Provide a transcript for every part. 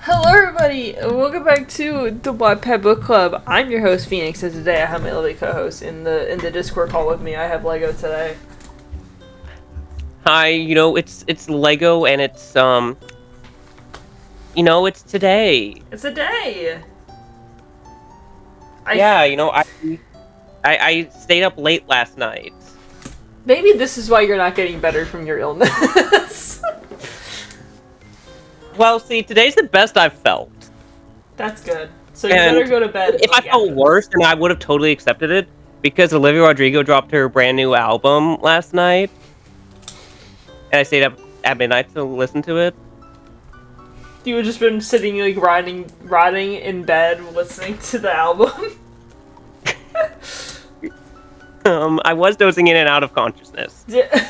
Hello everybody, welcome back to the Wattpad Book Club. I'm your host Phoenix, and today I have my lovely co-host in the Discord call with me. I have Lego today. Hi, it's Lego and it's it's today. It's a day. I stayed up late last night. Maybe this is why you're not getting better from your illness. Well, see, today's the best I've felt. That's good. So you better go to bed. If I felt worse, then I would have totally accepted it, because Olivia Rodrigo dropped her brand new album last night. And I stayed up at midnight to listen to it. You had just been sitting, like, rotting in bed listening to the album? I was dozing in and out of consciousness. Yeah.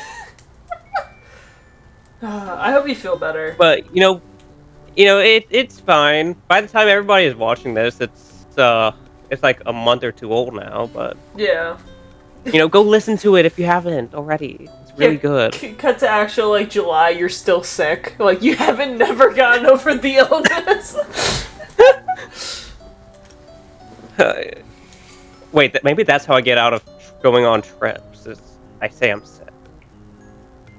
I hope you feel better. But, it's fine. By the time everybody is watching this, it's like a month or two old now, but... Yeah. Go listen to it if you haven't already. It's really good. Cut to actual, like, July, you're still sick. Like, you haven't never gotten over the illness. Wait, maybe that's how I get out of going on trips, is I say I'm sick.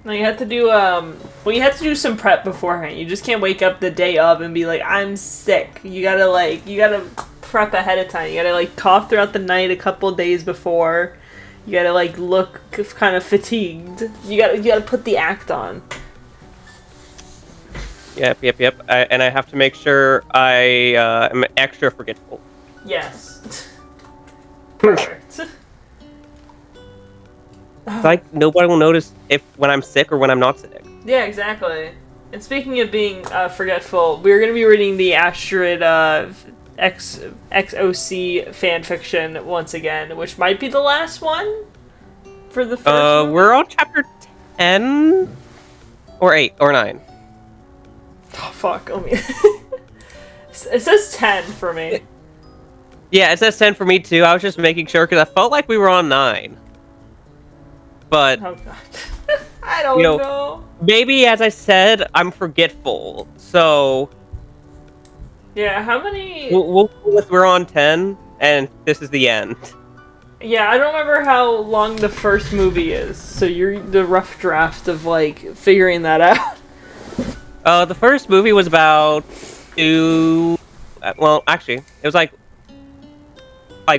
No, you have to do, you have to do some prep beforehand. You just can't wake up the day of and be like, I'm sick. You gotta prep ahead of time. You gotta, like, cough throughout the night a couple days before. You gotta, like, look kind of fatigued. You gotta put the act on. Yep. And I have to make sure I am extra forgetful. Yes. Perfect. It's like nobody will notice when I'm sick or when I'm not sick. Yeah, exactly. And speaking of being forgetful, we're going to be reading the Astrid XOC fanfiction once again, which might be the last one for the first one. We're on chapter 10 or 8 or 9. Oh, fuck. Let me... It says 10 for me. Yeah, it says 10 for me too. I was just making sure because I felt like we were on 9. But, oh, God. I don't know. Maybe, as I said, I'm forgetful. So, yeah, how many... we're on 10, and this is the end. Yeah, I don't remember how long the first movie is, so you're the rough draft of, like, figuring that out. The first movie was about 2... Well, actually, it was like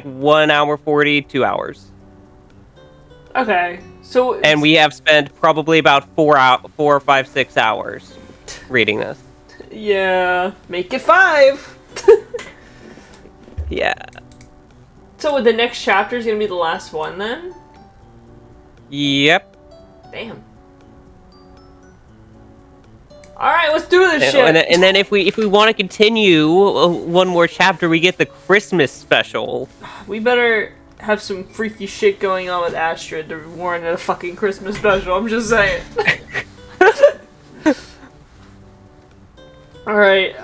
1 hour 40, 2 hours. Okay, so... And we have spent probably about 4 or 5, 6 hours reading this. Yeah, make it 5! Yeah. So the next chapter is gonna be the last one, then? Yep. Damn. Alright, let's do this shit! And then if we want to continue one more chapter, we get the Christmas special. We better have some freaky shit going on with Astrid to warrant a fucking Christmas special, I'm just saying. Alright,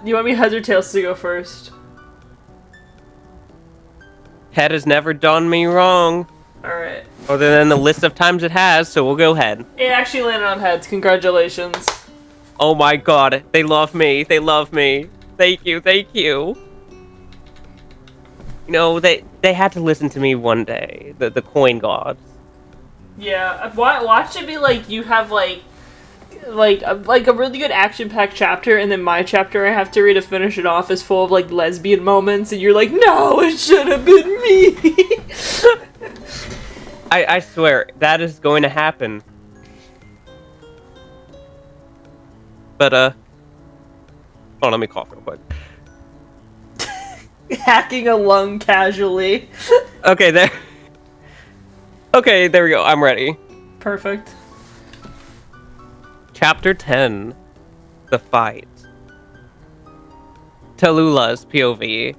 do you want me heads or tails to go first? Head has never done me wrong. Alright. Other than the list of times it has, so we'll go head. It actually landed on heads, congratulations. Oh my god, they love me, they love me. Thank you. They had to listen to me one day, the coin gods. Yeah, watch it be like you have like a really good action-packed chapter, and then my chapter I have to read to finish it off is full of like lesbian moments, and you're like, no, it should have been me. I swear that is going to happen. But hold on, let me cough real quick. Hacking a lung casually. Okay, there we go. I'm ready. Perfect. Chapter 10. The Fight. Tallulah's POV.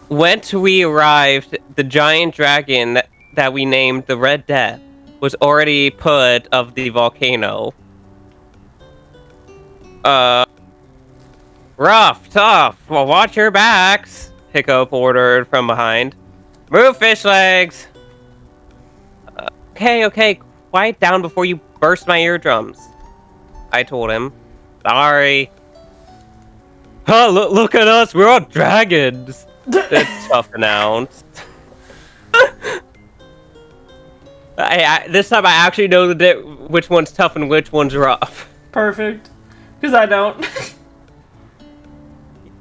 When we arrived, the giant dragon that we named the Red Death was already put of the volcano. Rough, tough, well, watch your backs, Hiccup ordered from behind. Move, fish legs! Okay, quiet down before you burst my eardrums, I told him. Sorry. Huh, look at us, we're all dragons! Tough announced. This time I actually know which one's tough and which one's rough. Perfect. Because I don't.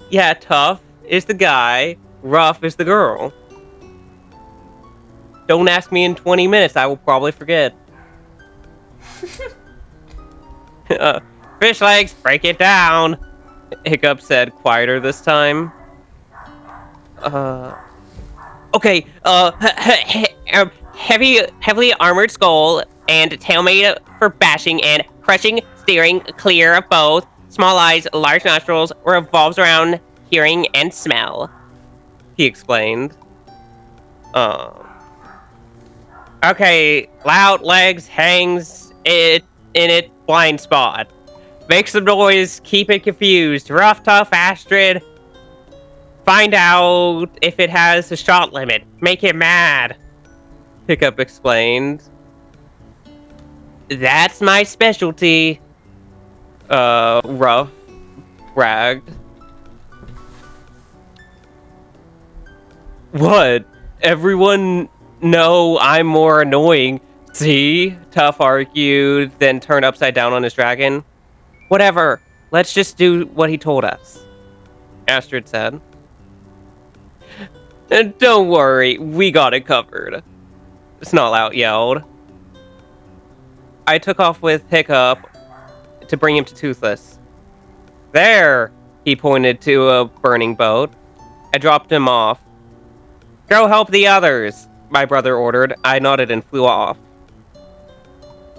Yeah, tough is the guy, rough is the girl. Don't ask me in 20 minutes, I will probably forget. Fish legs, break it down! Hiccup said, quieter this time. Okay, heavily armored skull and tail made for bashing and crushing, steering clear of both. Small eyes, large nostrils, revolves around hearing and smell. He explained. Okay, loud legs hangs it in it blind spot. Make some noise, keep it confused. Rough, tough, Astrid. Find out if it has a shot limit. Make it mad. Hiccup explained. That's my specialty. Rough bragged. What? Everyone know I'm more annoying. See? Tough argued, then turned upside down on his dragon. Whatever. Let's just do what he told us. Astrid said. And don't worry, we got it covered. Snotlout yelled. I took off with Hiccup to bring him to Toothless. There! He pointed to a burning boat. I dropped him off. Go help the others, my brother ordered. I nodded and flew off.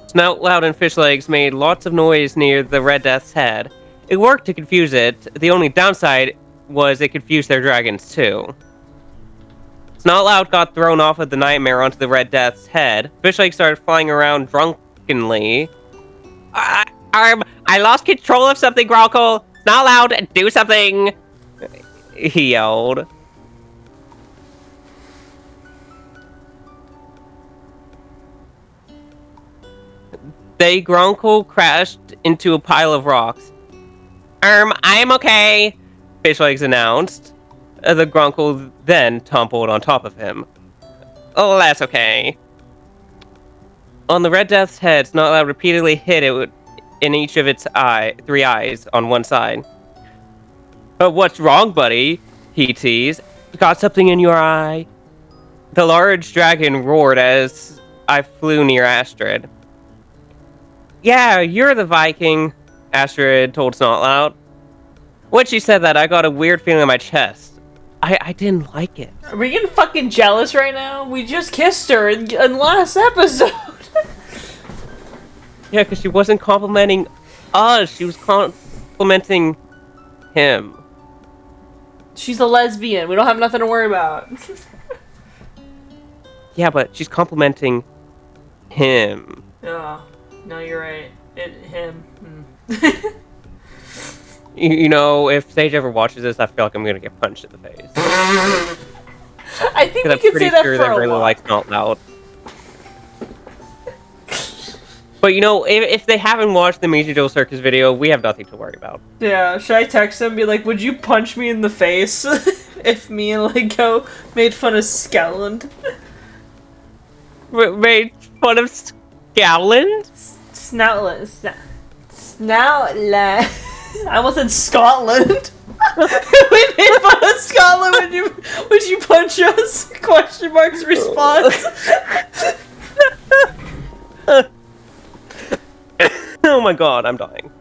Snotlout and Fishlegs made lots of noise near the Red Death's head. It worked to confuse it. The only downside was it confused their dragons too. Snotlout got thrown off of the nightmare onto the Red Death's head. Fishlegs started flying around drunkenly. I lost control of something, Gronkle. Snotlout, do something! He yelled. They Gronkle crashed into a pile of rocks. I am okay, Fishlegs announced. The Gronkle then tumbled on top of him. Oh, that's okay. On the Red Death's head, Snotlout repeatedly hit it in each of its three eyes on one side. But what's wrong, buddy? He teased. Got something in your eye? The large dragon roared as I flew near Astrid. Yeah, you're the Viking, Astrid told Snotlout. When she said that, I got a weird feeling in my chest. I didn't like it. Are we getting fucking jealous right now? We just kissed her in last episode. Yeah, because she wasn't complimenting us. She was complimenting him. She's a lesbian. We don't have nothing to worry about. Yeah, but she's complimenting him. Oh, no, you're right. Him. You know, if Sage ever watches this, I feel like I'm gonna get punched in the face. I think you can say that for a really while. likes Snotlout. But you know, if they haven't watched the Measy Joe Circus video, we have nothing to worry about. Yeah, should I text him and be like, would you punch me in the face if me and Lego made fun of Scowland? Made fun of Scowland? Snoutland. I almost said Scotland. We made fun of Scotland would you punch us? Question marks response. Oh my god, I'm dying.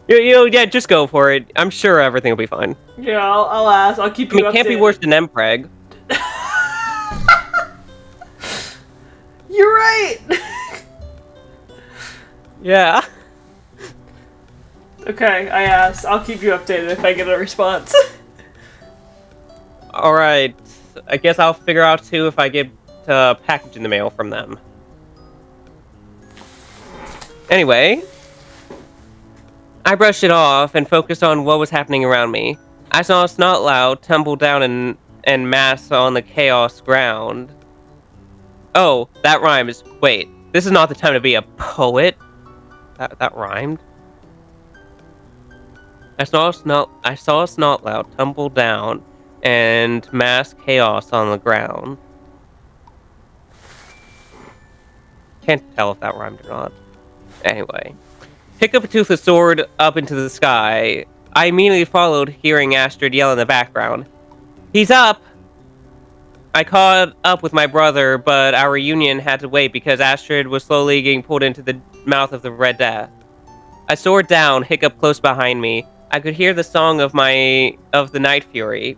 Yeah, just go for it. I'm sure everything will be fine. Yeah, I'll ask. I'll keep you updated. It can't be worse than Empreg. You're right. Yeah. Okay, I asked. I'll keep you updated if I get a response. Alright. I guess I'll figure out too if I get a package in the mail from them. Anyway, I brushed it off and focused on what was happening around me. I saw Snotlout tumble down and mass on the chaos ground. Oh, that rhymes. Wait, this is not the time to be a poet. That rhymed. I saw a Snotlout tumble down and mass chaos on the ground. Can't tell if that rhymed or not. Anyway. Hiccup and Toothless soared up into the sky. I immediately followed, hearing Astrid yell in the background. He's up! I caught up with my brother, but our reunion had to wait because Astrid was slowly getting pulled into the mouth of the Red Death. I soared down, Hiccup close behind me. I could hear the song of the Night Fury.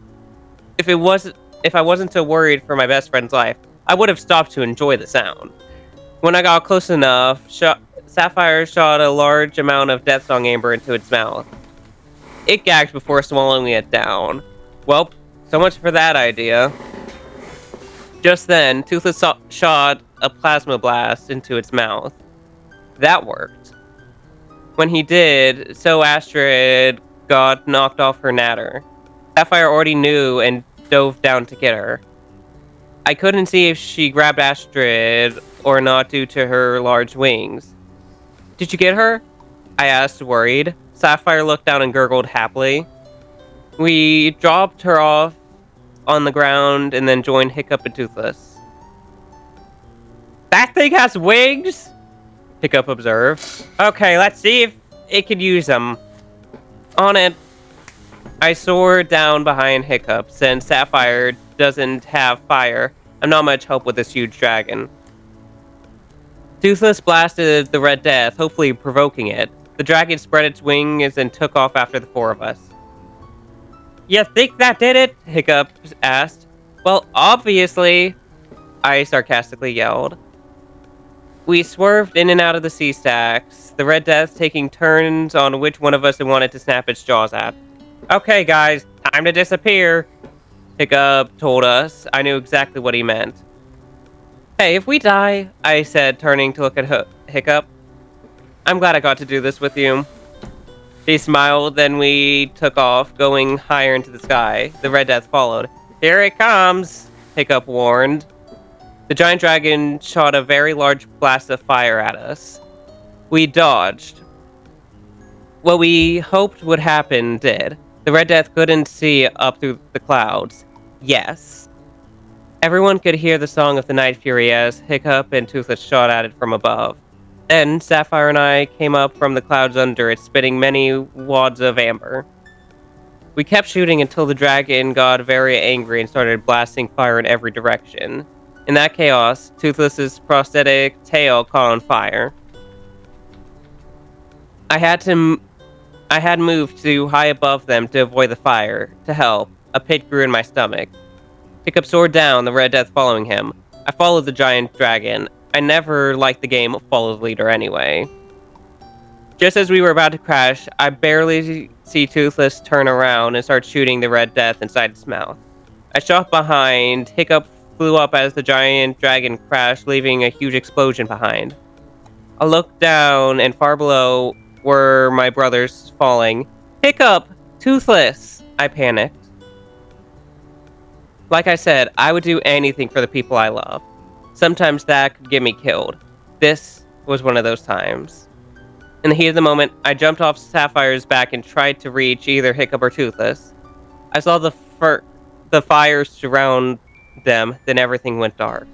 If I wasn't so worried for my best friend's life, I would have stopped to enjoy the sound. When I got close enough, Sapphire shot a large amount of Death Song amber into its mouth. It gagged before swallowing it down. Well, so much for that idea. Just then, Toothless shot a plasma blast into its mouth. That worked. When he did, so Astrid got knocked off her natter. Sapphire already knew and dove down to get her. I couldn't see if she grabbed Astrid or not due to her large wings. Did you get her? I asked, worried. Sapphire looked down and gurgled happily. We dropped her off on the ground and then joined Hiccup and Toothless. That thing has wings? Hiccup observed. Okay, let's see if it can use them. On it. I soared down behind Hiccup. Since Sapphire doesn't have fire, I'm not much help with this huge dragon. Toothless blasted the Red Death, hopefully provoking it. The dragon spread its wings and took off after the four of us. You think that did it? Hiccup asked. Well, obviously, I sarcastically yelled. We swerved in and out of the sea stacks, the Red Death taking turns on which one of us it wanted to snap its jaws at. Okay, guys, time to disappear, Hiccup told us. I knew exactly what he meant. Hey, if we die, I said, turning to look at Hiccup. I'm glad I got to do this with you. He smiled, then we took off, going higher into the sky. The Red Death followed. Here it comes, Hiccup warned. The giant dragon shot a very large blast of fire at us. We dodged. What we hoped would happen did. The Red Death couldn't see up through the clouds. Yes. Everyone could hear the song of the Night Fury as Hiccup and Toothless shot at it from above. Then, Sapphire and I came up from the clouds under it, spitting many wads of amber. We kept shooting until the dragon got very angry and started blasting fire in every direction. In that chaos, Toothless's prosthetic tail caught on fire. I had moved too high above them to avoid the fire. To help, a pit grew in my stomach. Hiccup soared down, the Red Death following him. I followed the giant dragon. I never liked the game Follow the Leader anyway. Just as we were about to crash, I barely see Toothless turn around and start shooting the Red Death inside its mouth. I shot behind. Hiccup flew up as the giant dragon crashed, leaving a huge explosion behind. I looked down, and far below were my brothers falling. Hiccup! Toothless! I panicked. Like I said, I would do anything for the people I love. Sometimes that could get me killed. This was one of those times. In the heat of the moment, I jumped off Sapphire's back and tried to reach either Hiccup or Toothless. I saw the fires surround them, then everything went dark.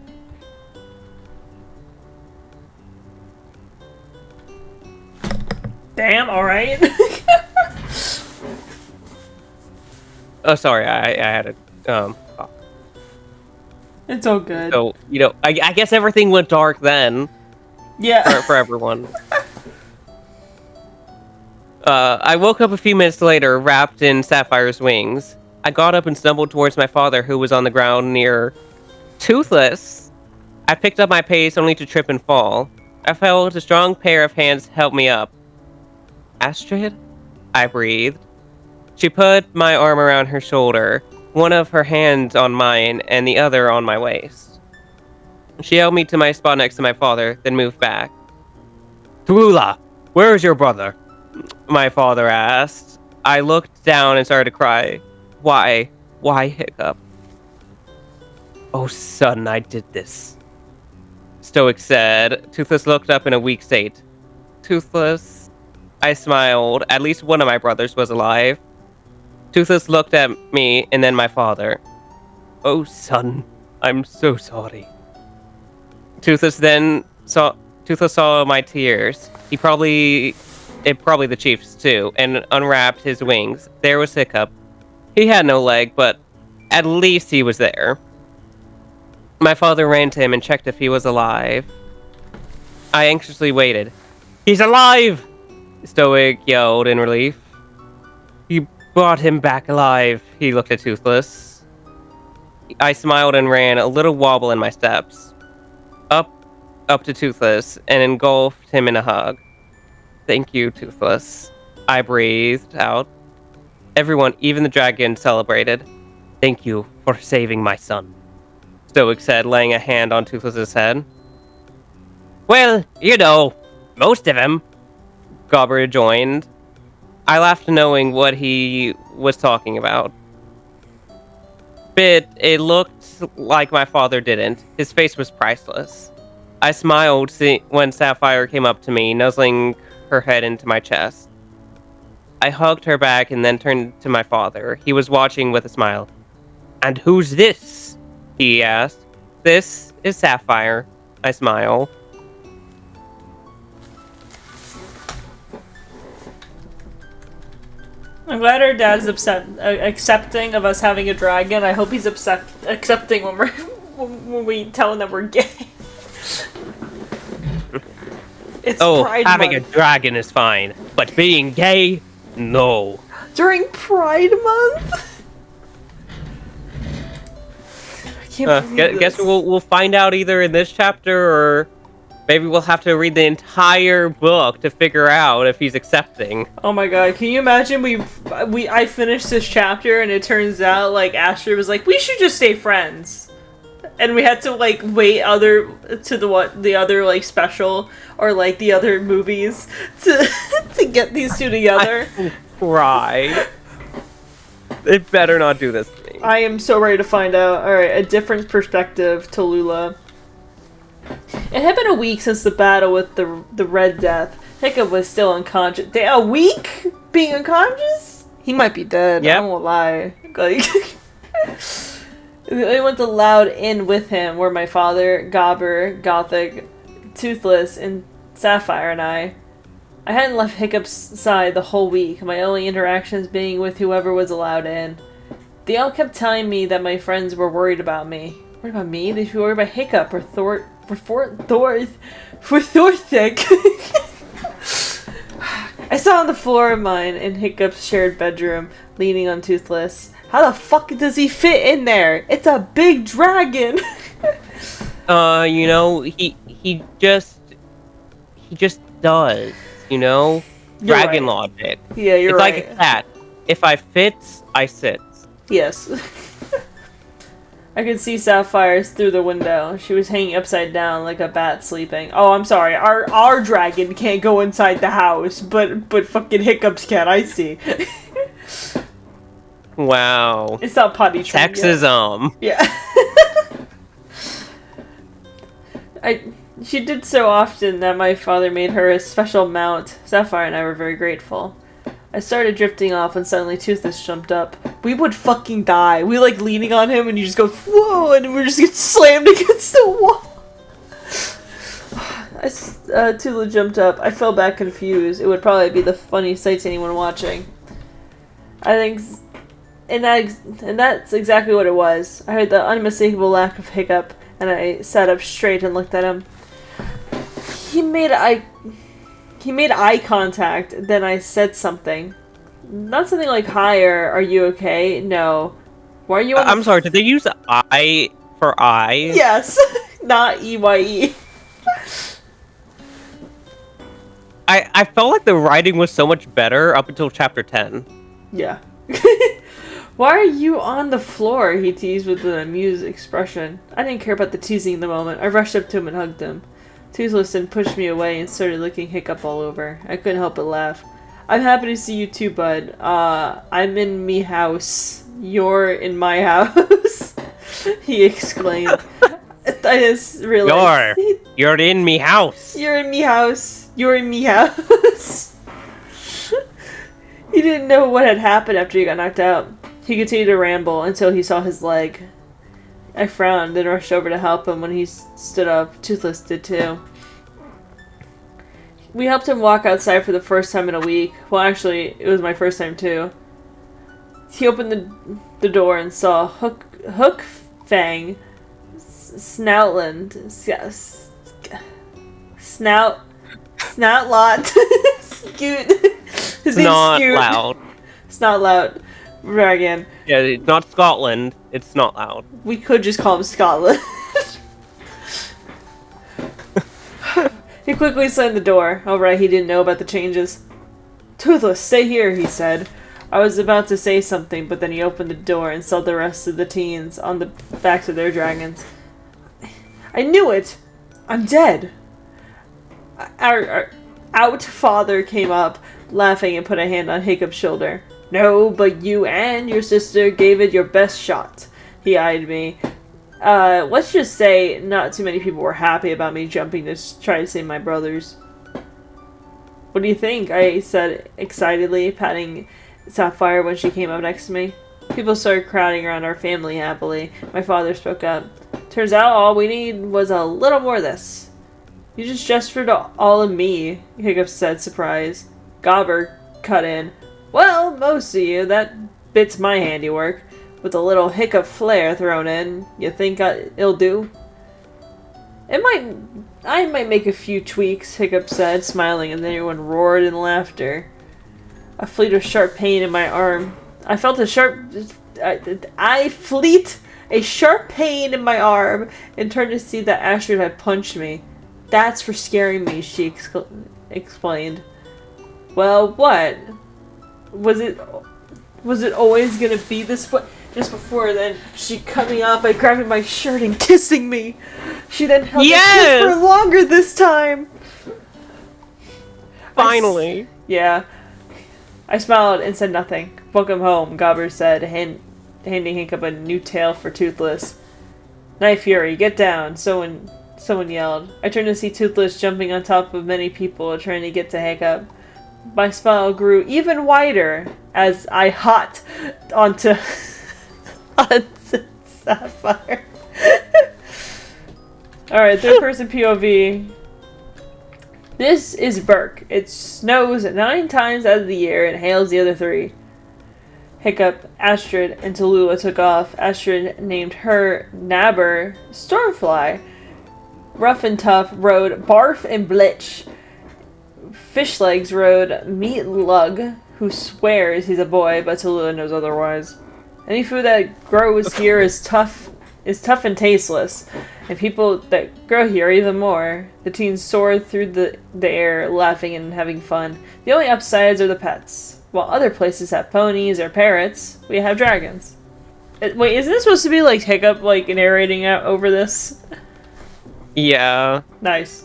Damn, alright. Oh, sorry, I had a, It's all good. So, I guess everything went dark then. Yeah. For everyone. I woke up a few minutes later, wrapped in Sapphire's wings. I got up and stumbled towards my father, who was on the ground near Toothless. I picked up my pace, only to trip and fall. I felt a strong pair of hands help me up. Astrid? I breathed. She put my arm around her shoulder, one of her hands on mine and the other on my waist. She held me to my spot next to my father, then moved back. Tulula, where is your brother? My father asked. I looked down and started to cry. Why? Why, Hiccup? Oh, son, I did this. Stoic said. Toothless looked up in a weak state. Toothless? I smiled. At least one of my brothers was alive. Toothless looked at me and then my father. Oh, son, I'm so sorry. Toothless saw my tears. It probably the chief's too, and unwrapped his wings. There was Hiccup. He had no leg, but at least he was there. My father ran to him and checked if he was alive. I anxiously waited. He's alive! Stoic yelled in relief. You brought him back alive. He looked at Toothless. I smiled and ran, a little wobble in my steps. Up to Toothless, and engulfed him in a hug. Thank you, Toothless. I breathed out. Everyone, even the dragon, celebrated. Thank you for saving my son, Stoic said, laying a hand on Toothless's head. Well, you know, most of him, Gobber rejoined. I laughed knowing what he was talking about. But it looked like my father didn't. His face was priceless. I smiled when Sapphire came up to me, nuzzling her head into my chest. I hugged her back and then turned to my father. He was watching with a smile. And who's this? He asked. This is Sapphire. I smiled. I'm glad our dad's accepting of us having a dragon. I hope he's accepting when we tell him that we're gay. It's Pride having Month. A dragon is fine, but being gay, no. During Pride Month? I can't believe this. Guess we'll find out either in this chapter or maybe we'll have to read the entire book to figure out if he's accepting. Oh my god, can you imagine I finished this chapter and it turns out like Astrid was like, we should just stay friends. And we had to like wait the other like special or like the other movies to get these two together. I cry. They better not do this to me. I am so ready to find out. Alright, a different perspective to Lula. It had been a week since the battle with the Red Death. Hiccup was still unconscious. A week being unconscious? He might be dead. Yep. I won't lie. Like, I went to Loud Inn with him, where my father, Gobber, Gothic, Toothless, and Sapphire and I hadn't left Hiccup's side the whole week, my only interactions being with whoever was allowed in. They all kept telling me that my friends were worried about me. Worried about me? They should be worried about Hiccup or Thorthick. I sat on the floor of mine in Hiccup's shared bedroom, leaning on Toothless. How the fuck does he fit in there? It's a big dragon! You know, he just does, you know? You're Dragon right. logic. Yeah, you're right. It's like a cat. If I fits, I sits. Yes. I could see Sapphire's through the window. She was hanging upside down like a bat sleeping. Oh, I'm sorry. Our dragon can't go inside the house, but trapped Hiccups can. I see. Wow. It's not potty trained Sexism. Yeah. She did so often that my father made her a special mount. Sapphire and I were very grateful. I started drifting off when suddenly Toothless jumped up. We would fucking die. We like leaning on him and you just go, whoa, and we just get slammed against the wall. Toothless jumped up. I fell back confused. It would probably be the funniest sight to anyone watching. I think, and that's exactly what it was. I heard the unmistakable laugh of Hiccup, and I sat up straight and looked at him. He made eye contact, then I said something. Not something like, hi, or are you okay? No. Why are you on I'm sorry, did they use I for I? Yes. Not EYE. I felt like the writing was so much better up until chapter 10. Yeah. Why are you on the floor? He teased with an amused expression. I didn't care about the teasing in the moment. I rushed up to him and hugged him. Toothless then pushed me away and started licking Hiccup all over. I couldn't help but laugh. I'm happy to see you too, bud. I'm in me house. You're in my house. He exclaimed. I just realized. You're in me house. You're in me house. You're in me house. He didn't know what had happened after he got knocked out. He continued to ramble until he saw his leg. I frowned, then rushed over to help him. When he stood up, Toothless did too. We helped him walk outside for the first time in a week. Well, actually, it was my first time too. He opened the door and saw Hook Fang, Snoutlot, Scoot. His name's Not Scoot. loud. Snoutlout. Right again. Yeah, it's not Scotland. It's not loud. We could just call him Scotland. He quickly slammed the door. Oh right, he didn't know about the changes. Toothless, stay here, he said. I was about to say something, but then he opened the door and saw the rest of the teens on the backs of their dragons. I knew it! I'm dead! Our out father came up, laughing, and put a hand on Hiccup's shoulder. No, but you and your sister gave it your best shot. He eyed me. Let's just say not too many people were happy about me jumping to try to save my brothers. What do you think? I said excitedly, patting Sapphire when she came up next to me. People started crowding around our family happily. My father spoke up. Turns out all we need was a little more of this. You just gestured to all of me, Hiccup said, surprised. Gobber cut in. Well, most of you. That bit's my handiwork. With a little Hiccup flair thrown in. You think it'll do? I might make a few tweaks, Hiccup said, smiling, and then everyone roared in laughter. A fleet of sharp pain in my arm. I felt a sharp pain in my arm and turned to see that Astrid had punched me. That's for scaring me, she explained. Well, what? Was it always gonna be this way? Just before then, she cut me off by grabbing my shirt and kissing me. She then held me for longer this time. Finally. Yeah. I smiled and said nothing. Welcome home, Gobber said, handing Hiccup a new tail for Toothless. Night Fury, get down, someone yelled. I turned to see Toothless jumping on top of many people trying to get to Hiccup. My smile grew even wider as I hopped onto Sapphire. Alright, third person POV. This is Burke. It snows 9 times out of the year and hails the other 3. Hiccup, Astrid, and Tallulah took off. Astrid named her Nabber Stormfly. Rough and Tough rode Barf and Blitch. Fishlegs rode Meat Lug, who swears he's a boy, but Tallulah knows otherwise. Any food that grows here is tough and tasteless, and people that grow here even more. The teens soared through the air, laughing and having fun. The only upsides are the pets. While other places have ponies or parrots, we have dragons. Wait, isn't this supposed to be like Hiccup, like narrating out over this? Yeah. Nice.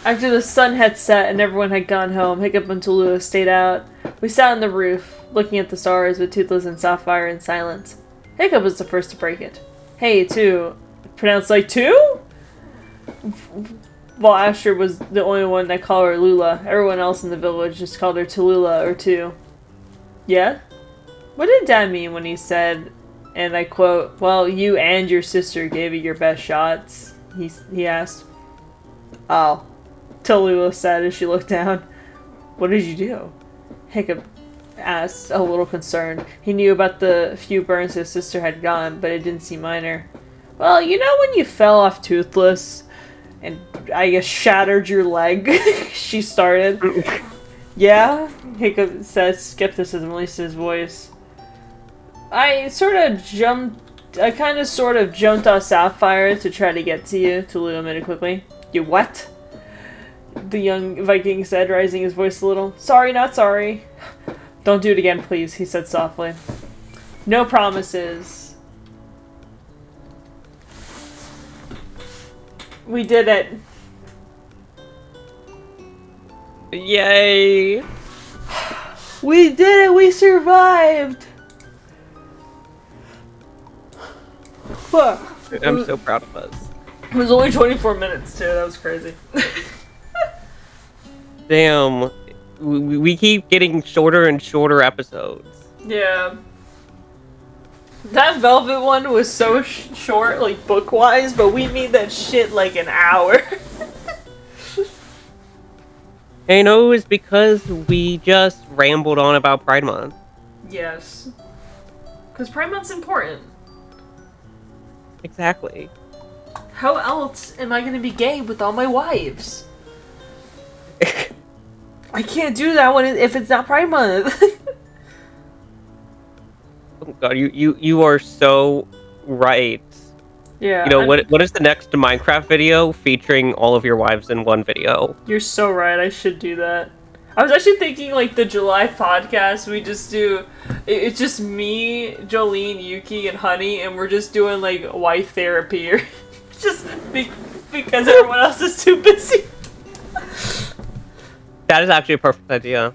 After the sun had set and everyone had gone home, Hiccup and Tallulah stayed out. We sat on the roof, looking at the stars with Toothless and Sapphire in silence. Hiccup was the first to break it. Hey, two. Pronounced like two? While Astrid was the only one that called her Lula, everyone else in the village just called her Tallulah or two. Yeah? What did Dad mean when he said, and I quote, well, you and your sister gave it your best shots? He asked. Oh. Tallulah said as she looked down. What did you do? Hiccup asked, a little concerned. He knew about the few burns his sister had gotten, but it didn't seem minor. Well, you know when you fell off Toothless and I guess shattered your leg? She started. Yeah? Hiccup said, skepticism released his voice. I kind of sort of jumped off Sapphire to try to get to you, Tallulah admitted quickly. You what? The young Viking said, raising his voice a little. Sorry, not sorry. Don't do it again, please, he said softly. No promises. We did it. Yay! We did it! We survived! I'm so proud of us. It was only 24 minutes, too. That was crazy. Damn. we keep getting shorter and shorter episodes. Yeah. That Velvet one was so short, like book-wise, but we made that shit like an hour. And you know, it was because we just rambled on about Pride Month. Yes. Because Pride Month's important. Exactly. How else am I gonna be gay with all my wives? I can't do that if it's not Pride Month. Oh god, you are so right. Yeah. You know, what is the next Minecraft video featuring all of your wives in one video? You're so right, I should do that. I was actually thinking, like, the July podcast, we just do... It's just me, Jolene, Yuki, and Honey, and we're just doing, like, wife therapy, or... just because everyone else is too busy. That is actually a perfect idea.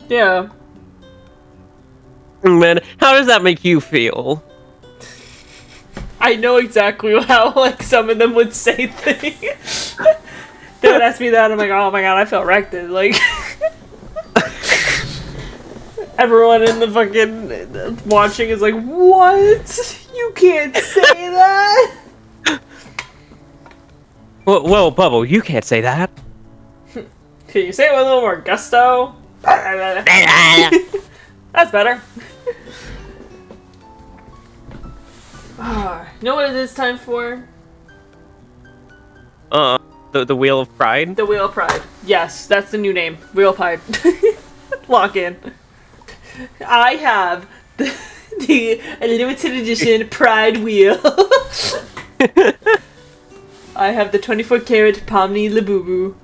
Yeah. Man, how does that make you feel? I know exactly how, like, some of them would say things. They would ask me that, I'm like, oh my god, I felt wrecked. Like... Everyone in the fucking watching is like, what? You can't say that. Whoa, Bubble, you can't say that. Can you say it with a little more gusto? That's better. You know what it is time for? The Wheel of Pride? The Wheel of Pride. Yes, that's the new name. Wheel of Pride. Lock in. I have the limited edition Pride Wheel. I have the 24-karat Pomni Labubu.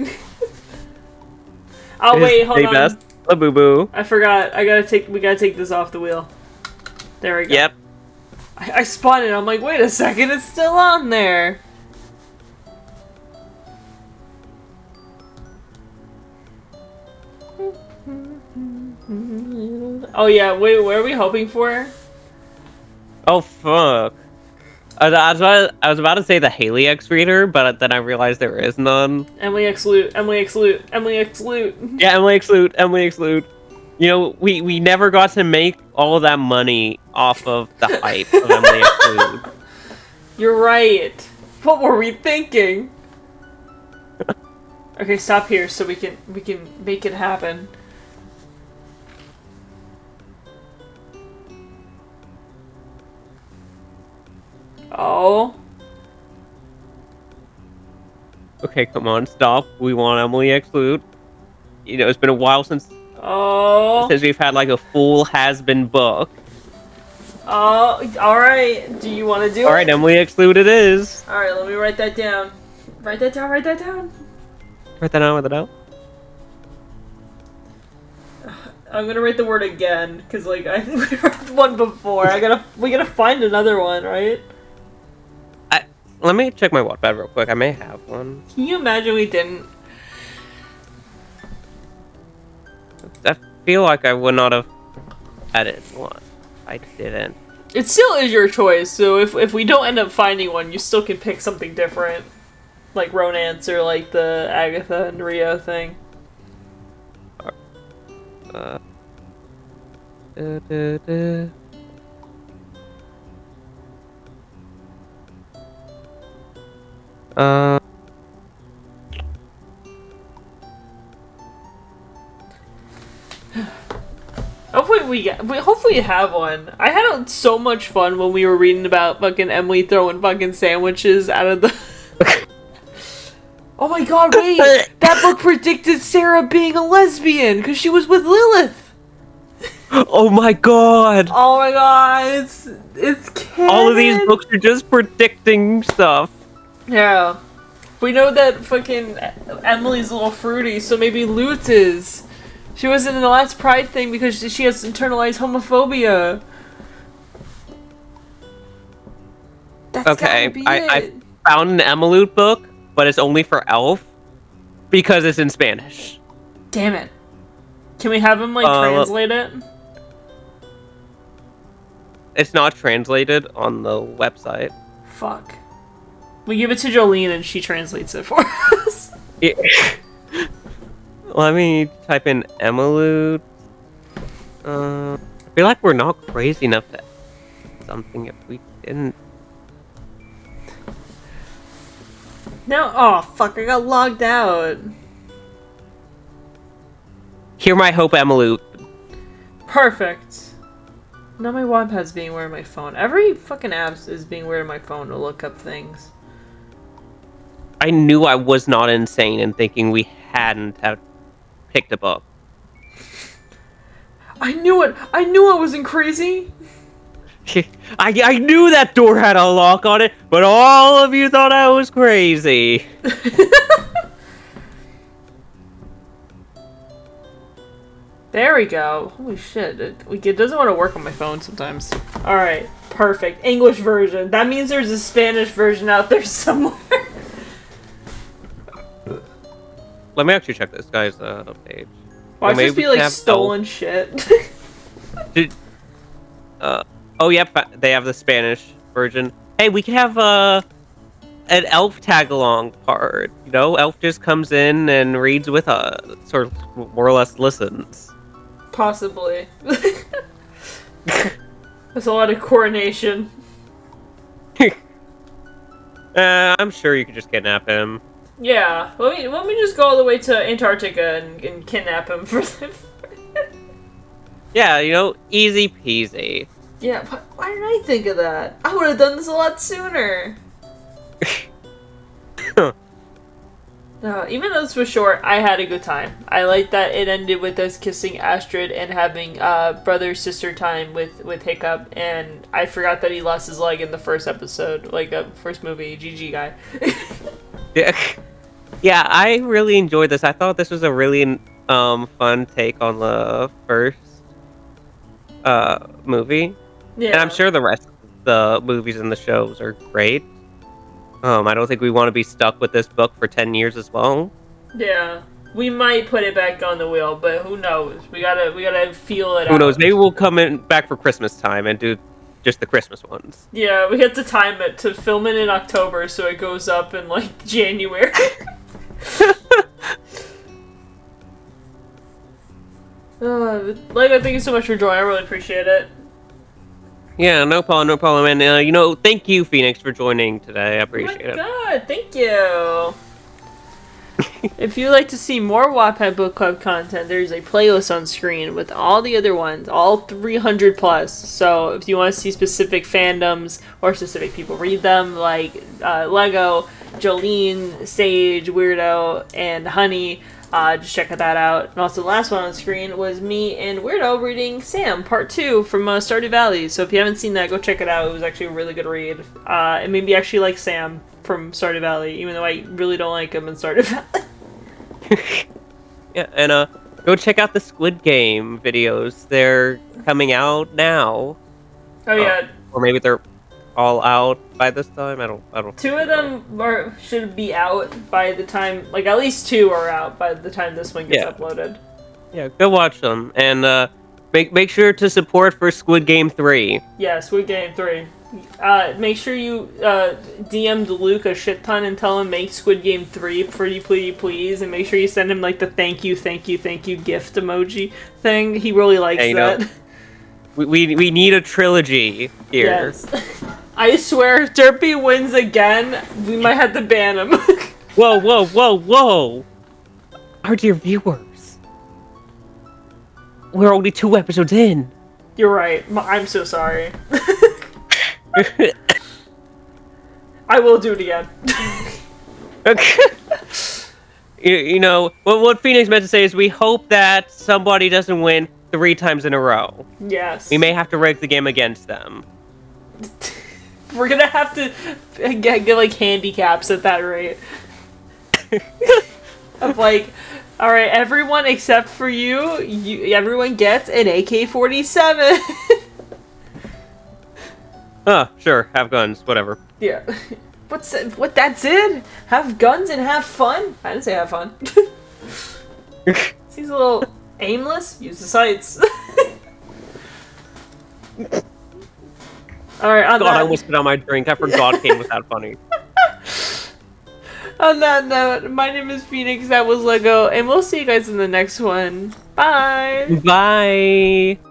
Oh wait, hold on. Best Labubu. I forgot. We gotta take this off the wheel. There we go. Yep. I spun it. I'm like, wait a second, it's still on there. Oh yeah, wait, what are we hoping for? Oh fuck. I was about to say the Haley X reader, but then I realized there is none. Emily X Loot, Emily X Loot, Emily X Loot. Yeah, Emily X Loot, Emily X Loot. You know, we never got to make all of that money off of the hype of Emily X Loot. You're right. What were we thinking? Okay, stop here so we can make it happen. Oh. Okay, come on, stop. We want Emily X Loot. You know, it's been a while since we've had like a full has-been book. Oh, alright. Do you want to do it? Alright, Emily X Loot it is. Alright, let me write that down. Write that down, write that down. Write that down, write that down. I'm gonna write the word again, because like, I we wrote one before. We gotta find another one, right? Let me check my Wattpad real quick. I may have one. Can you imagine we didn't? I feel like I would not have added one. I didn't. It still is your choice, so if we don't end up finding one, you still can pick something different. Like Romance or like the Agatha and Rio thing. Hopefully you have one. I had so much fun when we were reading about fucking Emily throwing fucking sandwiches out of the... Oh my god, wait! That book predicted Sarah being a lesbian because she was with Lilith! Oh my god! Oh my god, it's canon! All of these books are just predicting stuff. Yeah. We know that fucking Emily's a little fruity, so maybe Lutz is. She wasn't in the last Pride thing because she has internalized homophobia. That's okay, gotta be I found an Emily book, but it's only for Elf because it's in Spanish. Damn it. Can we have him, like, translate it? It's not translated on the website. Fuck. We give it to Jolene and she translates it for us. Yeah. Let me type in Emalute. I feel like we're not crazy enough to something if we didn't. No, oh fuck! I got logged out. Hear my hope, Emalute. Perfect. Now my Wattpad's being weird on my phone. Every fucking app is being weird on my phone to look up things. I knew I was not insane in thinking we hadn't have picked a book. I knew it! I knew I wasn't crazy! I knew that door had a lock on it, but all of you thought I was crazy. There we go. Holy shit. It doesn't want to work on my phone sometimes. Alright. Perfect. English version. That means there's a Spanish version out there somewhere. Let me actually check this guy's page. Watch this be like stolen shit. Oh, yep. They have the Spanish version. Hey, we can have an elf tag-along part. You know, elf just comes in and reads with us, or more or less listens. Possibly. There's a lot of coordination. I'm sure you could just kidnap him. Yeah, let me just go all the way to Antarctica and kidnap him for them. Yeah, you know, easy peasy. Yeah, but why didn't I think of that? I would have done this a lot sooner. No, even though this was short, I had a good time. I like that it ended with us kissing Astrid and having brother-sister time with Hiccup, and I forgot that he lost his leg in the first episode, like first movie, GG guy. Yeah, I really enjoyed this. I thought this was a really fun take on the first movie. Yeah. And I'm sure the rest of the movies and the shows are great. I don't think we want to be stuck with this book for 10 years as well. Yeah. We might put it back on the wheel, but who knows? We gotta feel it out. Who knows? Maybe we'll come in back for Christmas time and do just the Christmas ones. Yeah, we have to time it to film it in October so it goes up in, like, January. Lego, thank you so much for joining. I really appreciate it. Yeah, no problem. And, you know, thank you, Phoenix, for joining today. I appreciate it. Good, thank you. If you'd like to see more Wattpad Book Club content, there's a playlist on screen with all the other ones, all 300 plus. So if you want to see specific fandoms or specific people read them, like Lego, Jolene, Sage, Weirdo, and Honey, just check that out. And also the last one on screen was me and Weirdo reading Sam, part 2 from Stardew Valley. So if you haven't seen that, go check it out. It was actually a really good read. And maybe actually like Sam from Stardew Valley, even though I really don't like him in Stardew Valley. Yeah, and go check out the Squid Game videos. They're coming out now. Oh yeah. Or maybe they're all out by this time. I don't. 2 of them should be out by the time, like at least 2 are out by the time this one gets uploaded. Yeah, go watch them and make sure to support for Squid Game 3. Yeah, Squid Game 3. Make sure you DM'd Luke a shit ton and tell him make Squid Game 3 pretty please, and make sure you send him like the thank you gift emoji thing. He really likes that. We need a trilogy here. Yes. I swear, if Derpy wins again, we might have to ban him. Whoa! Our dear viewers, we're only 2 episodes in. You're right. I'm so sorry. I will do it again. You know, what Phoenix meant to say is we hope that somebody doesn't win 3 times in a row. Yes. We may have to rig the game against them. We're gonna have to get like handicaps at that rate. Of like, alright, everyone except for everyone gets an AK-47. Sure, have guns, whatever. Yeah. That's it? Have guns and have fun? I didn't say have fun. He's a little aimless. Use the sights. Alright, God, I almost spit out my drink. I forgot Kane was that funny. On that note, my name is Phoenix, that was Lego, and we'll see you guys in the next one. Bye! Bye!